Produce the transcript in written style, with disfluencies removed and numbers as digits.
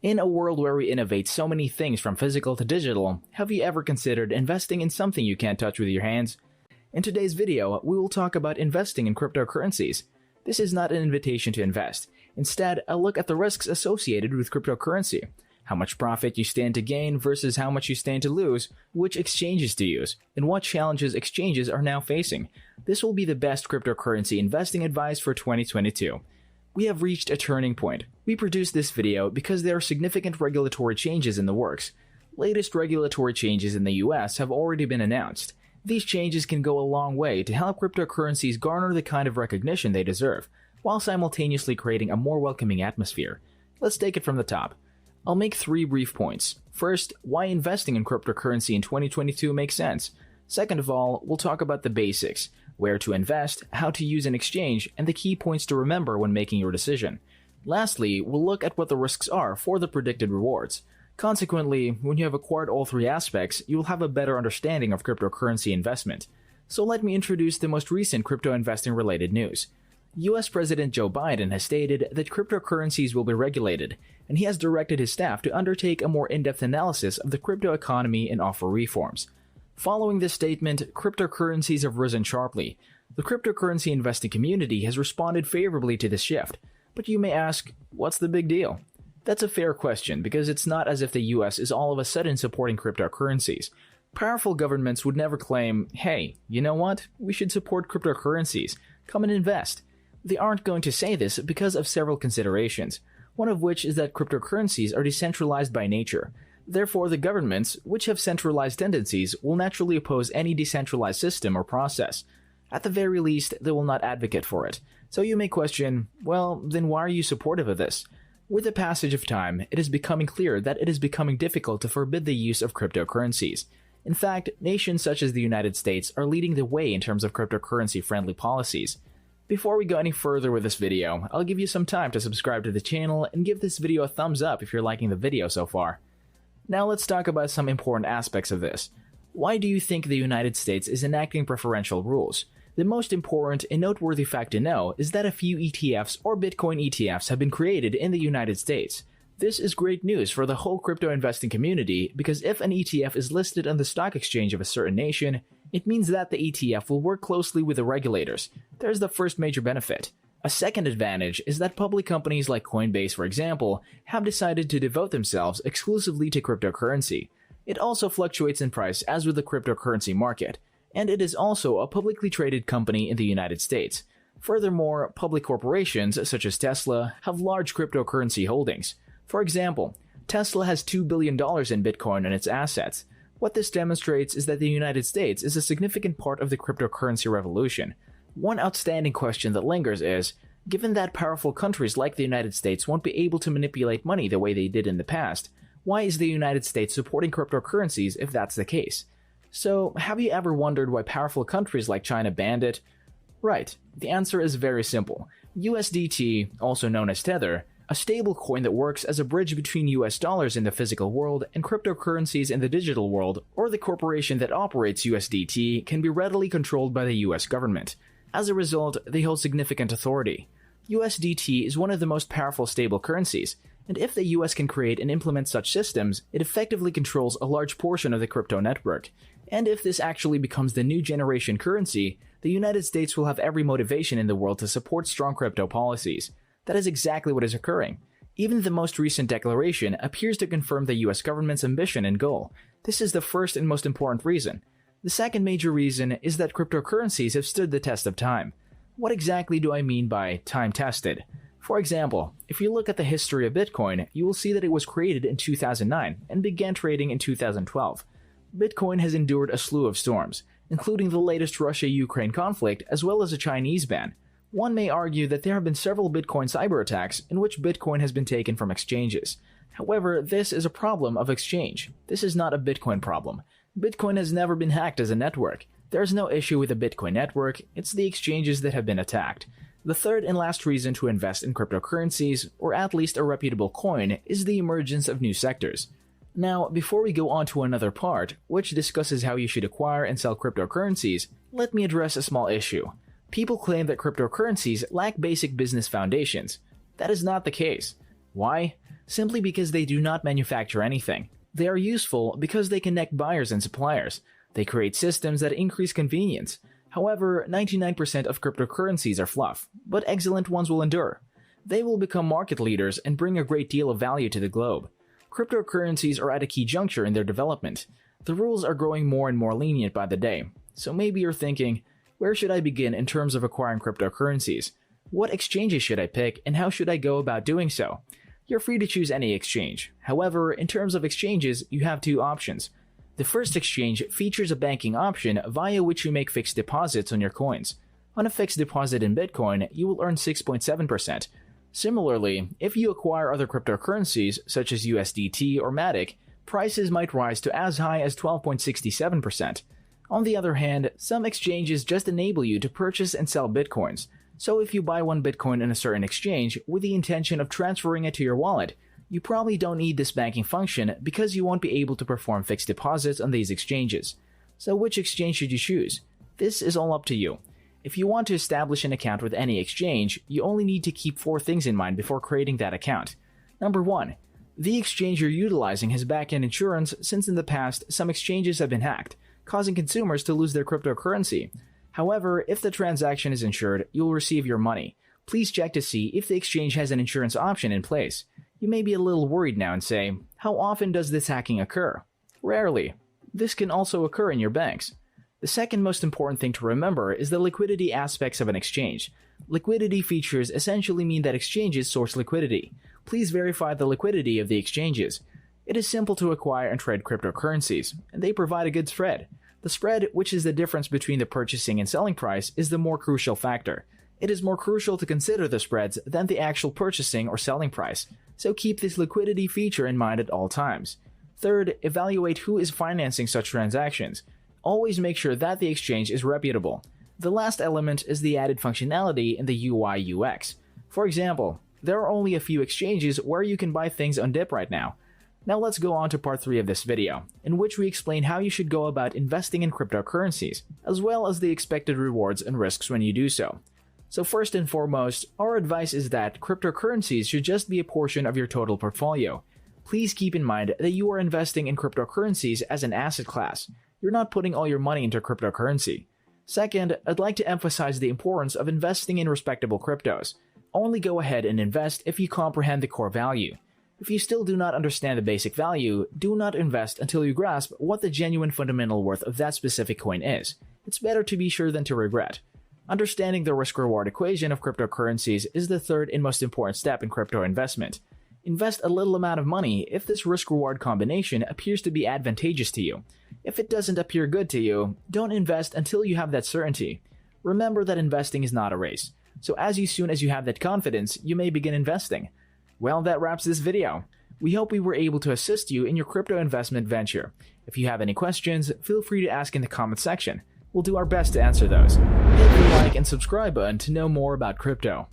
In a world where we innovate so many things from physical to digital, have you ever considered investing in something you can't touch with your hands? In today's video, we will talk about investing in cryptocurrencies. This is not an invitation to invest. Instead, a look at the risks associated with cryptocurrency, how much profit you stand to gain versus how much you stand to lose, which exchanges to use, and what challenges exchanges are now facing. This will be the best cryptocurrency investing advice for 2022. We have reached a turning point. We produced this video because there are significant regulatory changes in the works. Latest regulatory changes in the US have already been announced. These changes can go a long way to help cryptocurrencies garner the kind of recognition they deserve, while simultaneously creating a more welcoming atmosphere. Let's take it from the top. I'll make 3 brief points. First, why investing in cryptocurrency in 2022 makes sense. Second of all, we'll talk about the basics, where to invest, how to use an exchange, and the key points to remember when making your decision. Lastly, we'll look at what the risks are for the predicted rewards. Consequently, when you have acquired all 3 aspects, you will have a better understanding of cryptocurrency investment. So let me introduce the most recent crypto investing related news. US President Joe Biden has stated that cryptocurrencies will be regulated, and he has directed his staff to undertake a more in-depth analysis of the crypto economy and offer reforms. Following this statement, cryptocurrencies have risen sharply. The cryptocurrency investing community has responded favorably to this shift. But you may ask, what's the big deal? That's a fair question because it's not as if the US is all of a sudden supporting cryptocurrencies. Powerful governments would never claim, hey, you know what? We should support cryptocurrencies. Come and invest. They aren't going to say this because of several considerations, one of which is that cryptocurrencies are decentralized by nature. Therefore, the governments, which have centralized tendencies, will naturally oppose any decentralized system or process. At the very least, they will not advocate for it. So you may question, well, then why are you supportive of this? With the passage of time, it is becoming clear that it is becoming difficult to forbid the use of cryptocurrencies. In fact, nations such as the United States are leading the way in terms of cryptocurrency-friendly policies. Before we go any further with this video, I'll give you some time to subscribe to the channel and give this video a thumbs up if you're liking the video so far. Now let's talk about some important aspects of this. Why do you think the United States is enacting preferential rules? The most important and noteworthy fact to know is that a few ETFs or Bitcoin ETFs have been created in the United States. This is great news for the whole crypto investing community because if an ETF is listed on the stock exchange of a certain nation, it means that the ETF will work closely with the regulators. There's the first major benefit. A second advantage is that public companies like Coinbase, for example, have decided to devote themselves exclusively to cryptocurrency. It also fluctuates in price as with the cryptocurrency market, and it is also a publicly traded company in the United States. Furthermore, public corporations such as Tesla have large cryptocurrency holdings. For example, Tesla has $2 billion in Bitcoin and its assets. What this demonstrates is that the United States is a significant part of the cryptocurrency revolution. One outstanding question that lingers is, given that powerful countries like the United States won't be able to manipulate money the way they did in the past, why is the United States supporting cryptocurrencies if that's the case? So, have you ever wondered why powerful countries like China banned it? Right, the answer is very simple. USDT, also known as Tether, a stable coin that works as a bridge between US dollars in the physical world and cryptocurrencies in the digital world, or the corporation that operates USDT, can be readily controlled by the US government. As a result, they hold significant authority. USDT is one of the most powerful stable currencies, and if the US can create and implement such systems, it effectively controls a large portion of the crypto network. And if this actually becomes the new generation currency, the United States will have every motivation in the world to support strong crypto policies. That is exactly what is occurring. Even the most recent declaration appears to confirm the US government's ambition and goal. This is the first and most important reason. The second major reason is that cryptocurrencies have stood the test of time. What exactly do I mean by time-tested? For example, if you look at the history of Bitcoin, you will see that it was created in 2009 and began trading in 2012. Bitcoin has endured a slew of storms, including the latest Russia-Ukraine conflict as well as a Chinese ban. One may argue that there have been several Bitcoin cyber attacks in which Bitcoin has been taken from exchanges. However, this is a problem of exchange. This is not a Bitcoin problem. Bitcoin has never been hacked as a network. There's no issue with the Bitcoin network, it's the exchanges that have been attacked. The third and last reason to invest in cryptocurrencies, or at least a reputable coin, is the emergence of new sectors. Now, before we go on to another part, which discusses how you should acquire and sell cryptocurrencies, let me address a small issue. People claim that cryptocurrencies lack basic business foundations. That is not the case. Why? simply because they do not manufacture anything. They are useful because they connect buyers and suppliers. They create systems that increase convenience. However, 99% of cryptocurrencies are fluff, but excellent ones will endure. They will become market leaders and bring a great deal of value to the globe. Cryptocurrencies are at a key juncture in their development. The rules are growing more and more lenient by the day. So maybe you're thinking, where should I begin in terms of acquiring cryptocurrencies? What exchanges should I pick and how should I go about doing so? You're free to choose any exchange. However, in terms of exchanges, you have two options. The first exchange features a banking option via which you make fixed deposits on your coins. On a fixed deposit in Bitcoin, you will earn 6.7%. Similarly, if you acquire other cryptocurrencies such as USDT or Matic, prices might rise to as high as 12.67%. On the other hand, some exchanges just enable you to purchase and sell Bitcoins. So if you buy one Bitcoin in a certain exchange with the intention of transferring it to your wallet, you probably don't need this banking function because you won't be able to perform fixed deposits on these exchanges. So which exchange should you choose? This is all up to you. If you want to establish an account with any exchange, you only need to keep 4 things in mind before creating that account. Number 1. The exchange you're utilizing has back-end insurance since in the past some exchanges have been hacked, causing consumers to lose their cryptocurrency. However, if the transaction is insured, you'll receive your money. Please check to see if the exchange has an insurance option in place. You may be a little worried now and say, how often does this hacking occur? Rarely. This can also occur in your banks. The second most important thing to remember is the liquidity aspects of an exchange. Liquidity features essentially mean that exchanges source liquidity. Please verify the liquidity of the exchanges. It is simple to acquire and trade cryptocurrencies, and they provide a good spread. The spread, which is the difference between the purchasing and selling price, is the more crucial factor. It is more crucial to consider the spreads than the actual purchasing or selling price, so keep this liquidity feature in mind at all times. Third, evaluate who is financing such transactions. Always make sure that the exchange is reputable. The last element is the added functionality in the UI UX. For example, there are only a few exchanges where you can buy things on dip right now. Now let's go on to part 3 of this video, in which we explain how you should go about investing in cryptocurrencies, as well as the expected rewards and risks when you do so. So first and foremost, our advice is that cryptocurrencies should just be a portion of your total portfolio. Please keep in mind that you are investing in cryptocurrencies as an asset class. You're not putting all your money into cryptocurrency. Second, I'd like to emphasize the importance of investing in respectable cryptos. Only go ahead and invest if you comprehend the core value. If you still do not understand the basic value, do not invest until you grasp what the genuine fundamental worth of that specific coin is. It's better to be sure than to regret. Understanding the risk-reward equation of cryptocurrencies is the third and most important step in crypto investment. Invest a little amount of money if this risk-reward combination appears to be advantageous to you. If it doesn't appear good to you, don't invest until you have that certainty. Remember that investing is not a race, so as soon as you have that confidence, you may begin investing. Well, that wraps this video. We hope we were able to assist you in your crypto investment venture. If you have any questions, feel free to ask in the comment section. We'll do our best to answer those. Hit the like and subscribe button to know more about crypto.